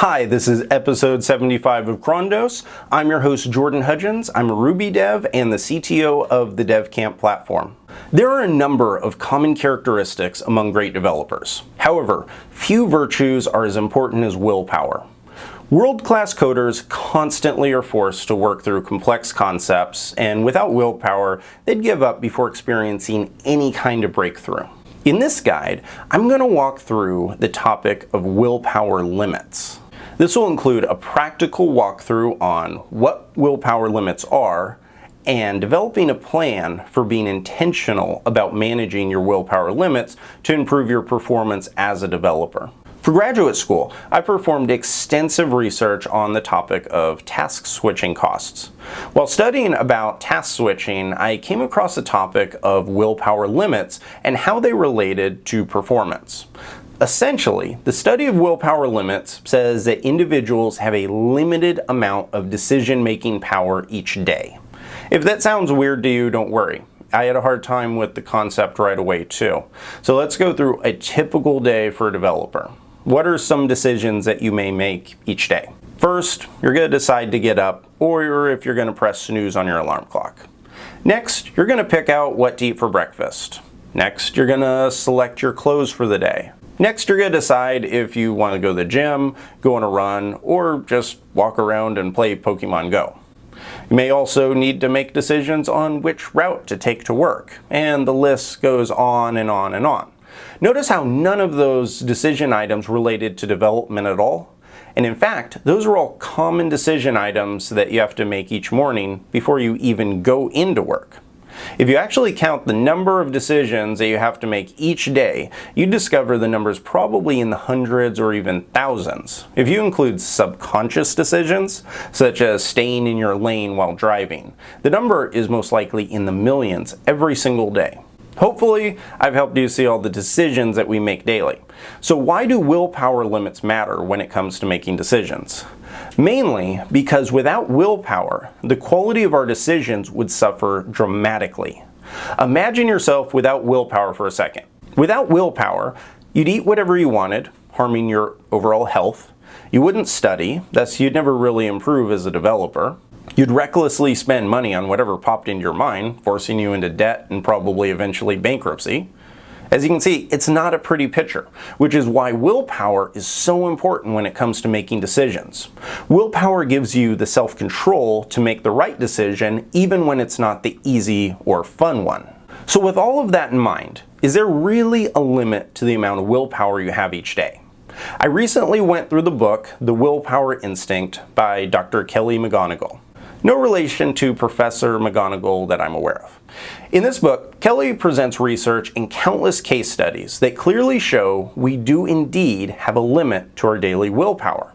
Hi, this is episode 75 of Crondos. I'm your host, Jordan Hudgens. I'm a Ruby dev and the CTO of the DevCamp platform. There are a number of common characteristics among great developers. However, few virtues are as important as willpower. World-class coders constantly are forced to work through complex concepts, and without willpower, they'd give up before experiencing any kind of breakthrough. In this guide, I'm going to walk through the topic of willpower limits. This will include a practical walkthrough on what willpower limits are and developing a plan for being intentional about managing your willpower limits to improve your performance as a developer. For graduate school, I performed extensive research on the topic of task switching costs. While studying about task switching, I came across the topic of willpower limits and how they related to performance. Essentially, the study of willpower limits says that individuals have a limited amount of decision-making power each day. If that sounds weird to you, don't worry. I had a hard time with the concept right away too. So let's go through a typical day for a developer. What are some decisions that you may make each day? First, you're going to decide to get up, or if you're going to press snooze on your alarm clock. Next, you're going to pick out what to eat for breakfast. Next, you're going to select your clothes for the day. Next, you're going to decide if you want to go to the gym, go on a run, or just walk around and play Pokemon Go. You may also need to make decisions on which route to take to work, and the list goes on and on and on. Notice how none of those decision items related to development at all. And in fact, those are all common decision items that you have to make each morning before you even go into work. If you actually count the number of decisions that you have to make each day, you discover the number is probably in the hundreds or even thousands. If you include subconscious decisions, such as staying in your lane while driving, the number is most likely in the millions every single day. Hopefully, I've helped you see all the decisions that we make daily. So why do willpower limits matter when it comes to making decisions? Mainly because without willpower, the quality of our decisions would suffer dramatically. Imagine yourself without willpower for a second. Without willpower, you'd eat whatever you wanted, harming your overall health. You wouldn't study, thus you'd never really improve as a developer. You'd recklessly spend money on whatever popped into your mind, forcing you into debt and probably eventually bankruptcy. As you can see, it's not a pretty picture, which is why willpower is so important when it comes to making decisions. Willpower gives you the self-control to make the right decision, even when it's not the easy or fun one. So with all of that in mind, is there really a limit to the amount of willpower you have each day? I recently went through the book, The Willpower Instinct by Dr. Kelly McGonigal. No relation to Professor McGonigal that I'm aware of. In this book, Kelly presents research and countless case studies that clearly show we do indeed have a limit to our daily willpower.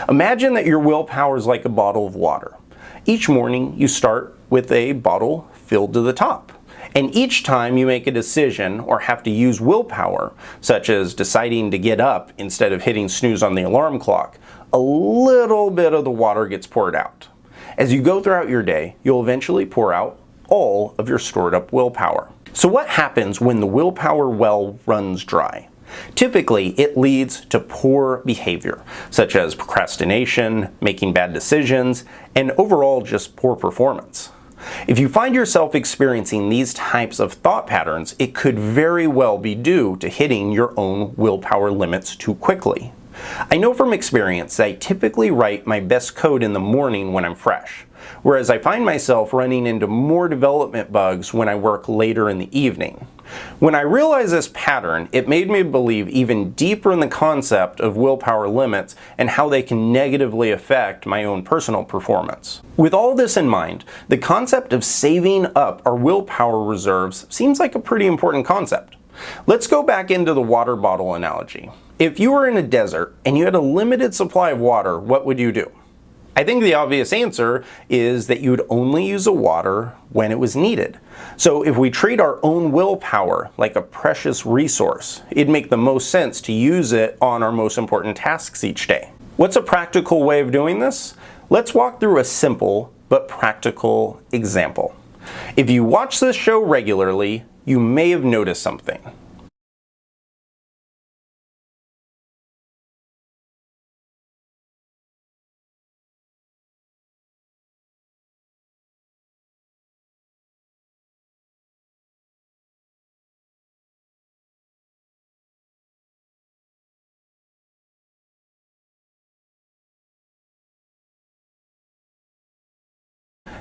Imagine that your willpower is like a bottle of water. Each morning you start with a bottle filled to the top. And each time you make a decision or have to use willpower, such as deciding to get up instead of hitting snooze on the alarm clock, a little bit of the water gets poured out. As you go throughout your day, you'll eventually pour out all of your stored up willpower. So what happens when the willpower well runs dry? Typically, it leads to poor behavior, such as procrastination, making bad decisions, and overall just poor performance. If you find yourself experiencing these types of thought patterns, it could very well be due to hitting your own willpower limits too quickly. I know from experience that I typically write my best code in the morning when I'm fresh, whereas I find myself running into more development bugs when I work later in the evening. When I realized this pattern, it made me believe even deeper in the concept of willpower limits and how they can negatively affect my own personal performance. With all this in mind, the concept of saving up our willpower reserves seems like a pretty important concept. Let's go back into the water bottle analogy. If you were in a desert and you had a limited supply of water, what would you do? I think the obvious answer is that you would only use the water when it was needed. So if we treat our own willpower like a precious resource, it'd make the most sense to use it on our most important tasks each day. What's a practical way of doing this? Let's walk through a simple but practical example. If you watch this show regularly, you may have noticed something.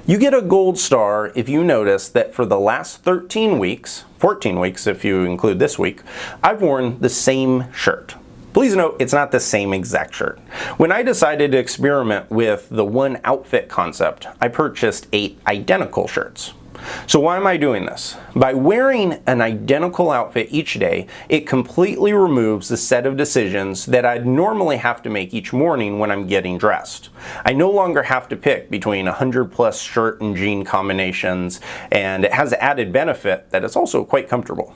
You get a gold star if you notice that for the last 13 weeks, 14 weeks if you include this week, I've worn the same shirt. Please note, it's not the same exact shirt. When I decided to experiment with the one outfit concept, I purchased 8 identical shirts. So why am I doing this? By wearing an identical outfit each day, it completely removes the set of decisions that I'd normally have to make each morning when I'm getting dressed. I no longer have to pick between 100+ shirt and jean combinations, and it has the added benefit that it's also quite comfortable.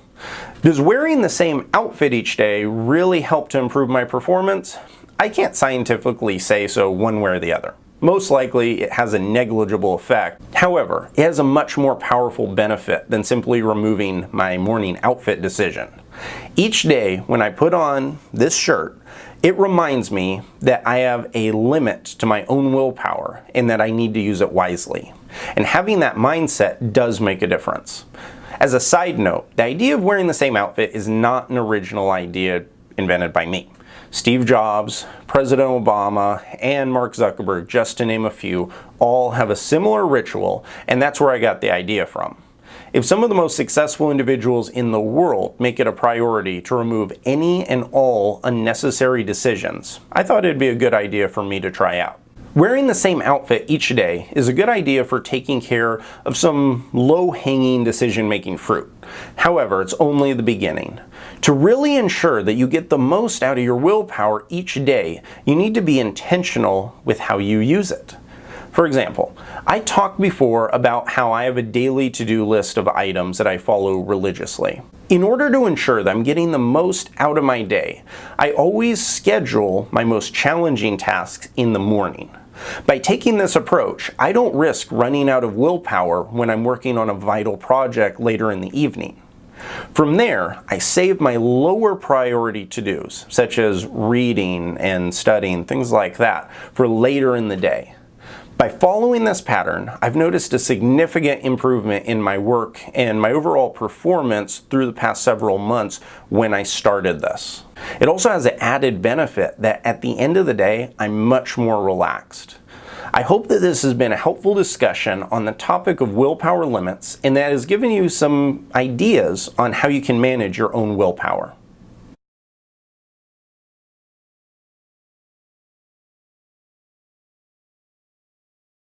Does wearing the same outfit each day really help to improve my performance? I can't scientifically say so one way or the other. Most likely, it has a negligible effect. However, it has a much more powerful benefit than simply removing my morning outfit decision. Each day when I put on this shirt, it reminds me that I have a limit to my own willpower and that I need to use it wisely. And having that mindset does make a difference. As a side note, the idea of wearing the same outfit is not an original idea invented by me. Steve Jobs, President Obama, and Mark Zuckerberg, just to name a few, all have a similar ritual, and that's where I got the idea from. If some of the most successful individuals in the world make it a priority to remove any and all unnecessary decisions, I thought it'd be a good idea for me to try out. Wearing the same outfit each day is a good idea for taking care of some low-hanging decision-making fruit. However, it's only the beginning. To really ensure that you get the most out of your willpower each day, you need to be intentional with how you use it. For example, I talked before about how I have a daily to-do list of items that I follow religiously. In order to ensure that I'm getting the most out of my day, I always schedule my most challenging tasks in the morning. By taking this approach, I don't risk running out of willpower when I'm working on a vital project later in the evening. From there, I save my lower priority to-dos, such as reading and studying, things like that, for later in the day. By following this pattern, I've noticed a significant improvement in my work and my overall performance through the past several months when I started this. It also has the added benefit that at the end of the day, I'm much more relaxed. I hope that this has been a helpful discussion on the topic of willpower limits and that has given you some ideas on how you can manage your own willpower.